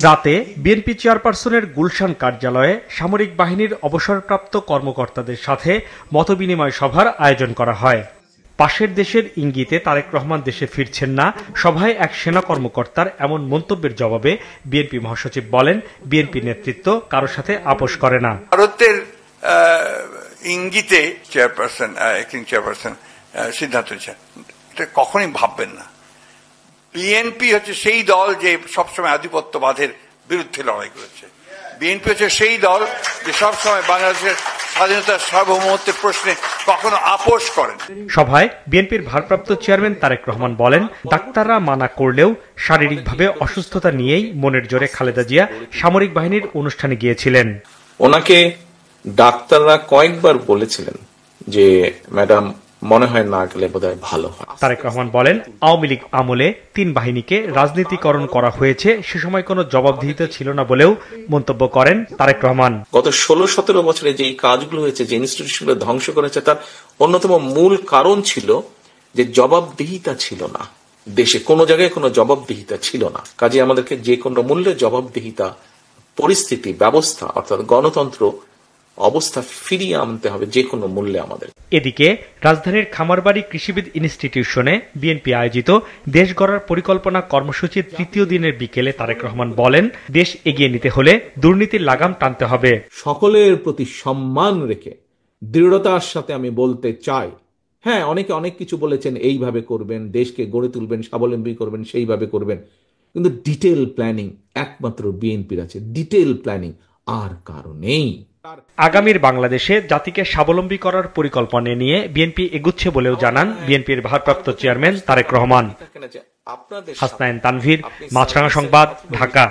রাতে বিএনপি চেয়ারপারসনের গুলশান কার্যালয়ে সামরিক বাহিনীর অবসরপ্রাপ্ত কর্মকর্তাদের সাথে মতবিনিময় সভার আয়োজন করা হয়। পাশের দেশের ইঙ্গিতে তারেক রহমান দেশে ফিরছেন না, সভায় এক সেনা কর্মকর্তার এমন মন্তব্যের জবাবে বিএনপি মহাসচিব বলেন, বিএনপি নেতৃত্ব কারোর সাথে আপোষ করে না। ভারতের ইঙ্গিতে চেয়ারপারসন সিদ্ধান্ত নিচ্ছেন, এটা কখনই ভাববেন না। বিএনপি হচ্ছে সেই দল যে সবসময় আধিপত্যবাদের বিরুদ্ধে লড়াই করেছে। বিএনপি হচ্ছে সেই দল যে সবসময় বাংলাদেশের স্বাধীনতার সার্বভৌমত্বের প্রশ্নে কখনো আপোষ করেন। সভায় বিএনপির ভারপ্রাপ্ত চেয়ারম্যান তারেক রহমান বলেন, ডাক্তাররা মানা করলেও শারীরিকভাবে অসুস্থতা নিয়েই মনের জোরে খালেদা জিয়া সামরিক বাহিনীর অনুষ্ঠানে গিয়েছিলেন। ওনাকে ডাক্তাররা কয়েকবার বলেছিলেন যে ম্যাডাম মনে হয় না গেলে বোধহয় ভালো হয়। তারেক রহমান বলেন, আওয়ামী লীগ আমলে 3 বাহিনীকে রাজনীতিকরণ করা হয়েছে, সে সময় কোনো জবাবদিহিতা ছিল না বলেও মন্তব্য করেন তারেক রহমান। গত 16-17 বছরে যে কাজগুলো হয়েছে, যে ইনস্টিটিউশনগুলো ধ্বংস করেছে, তার অন্যতম মূল কারণ ছিল যে জবাবদিহিতা ছিল না। দেশে কোনো জায়গায় কোনো জবাবদিহিতা ছিল না। কাজে আমাদেরকে যে কোনো মূল্যে জবাবদিহিতা পরিস্থিতি ব্যবস্থা অর্থাৎ গণতন্ত্র অবস্থা ফিরিয়ে আনতে হবে যে কোনো মূল্যে আমাদের। এদিকে রাজধানীর খামারবাড়ি কৃষিবিদ ইনস্টিটিউশনে বিএনপি আয়োজিত দেশ গড়ার পরিকল্পনা কর্মসূচির 3য় দিনের বিকেলে তারেক রহমান বলেন, দেশ এগিয়ে নিতে হলে দুর্নীতির লাগাম টানতে হবে। সকলের প্রতি সম্মান রেখে দৃঢ়তার সাথে আমি বলতে চাই, হ্যাঁ, অনেকে অনেক কিছু বলেছেন, এইভাবে করবেন, দেশকে গড়ে তুলবেন, স্বাবলম্বী করবেন, সেইভাবে করবেন, কিন্তু ডিটেল প্ল্যানিং একমাত্র বিএনপির আছে। ডিটেল প্ল্যানিং আর কারো নেই। আগামীর বাংলাদেশে জাতিকে স্বাবলম্বী করার পরিকল্পনা নিয়ে বিএনপি এগুচ্ছে বলেও জানান বিএনপির ভারপ্রাপ্ত চেয়ারম্যান তারেক রহমান। হাসনাইন তানভীর, মাছরাঙা সংবাদ, ঢাকা।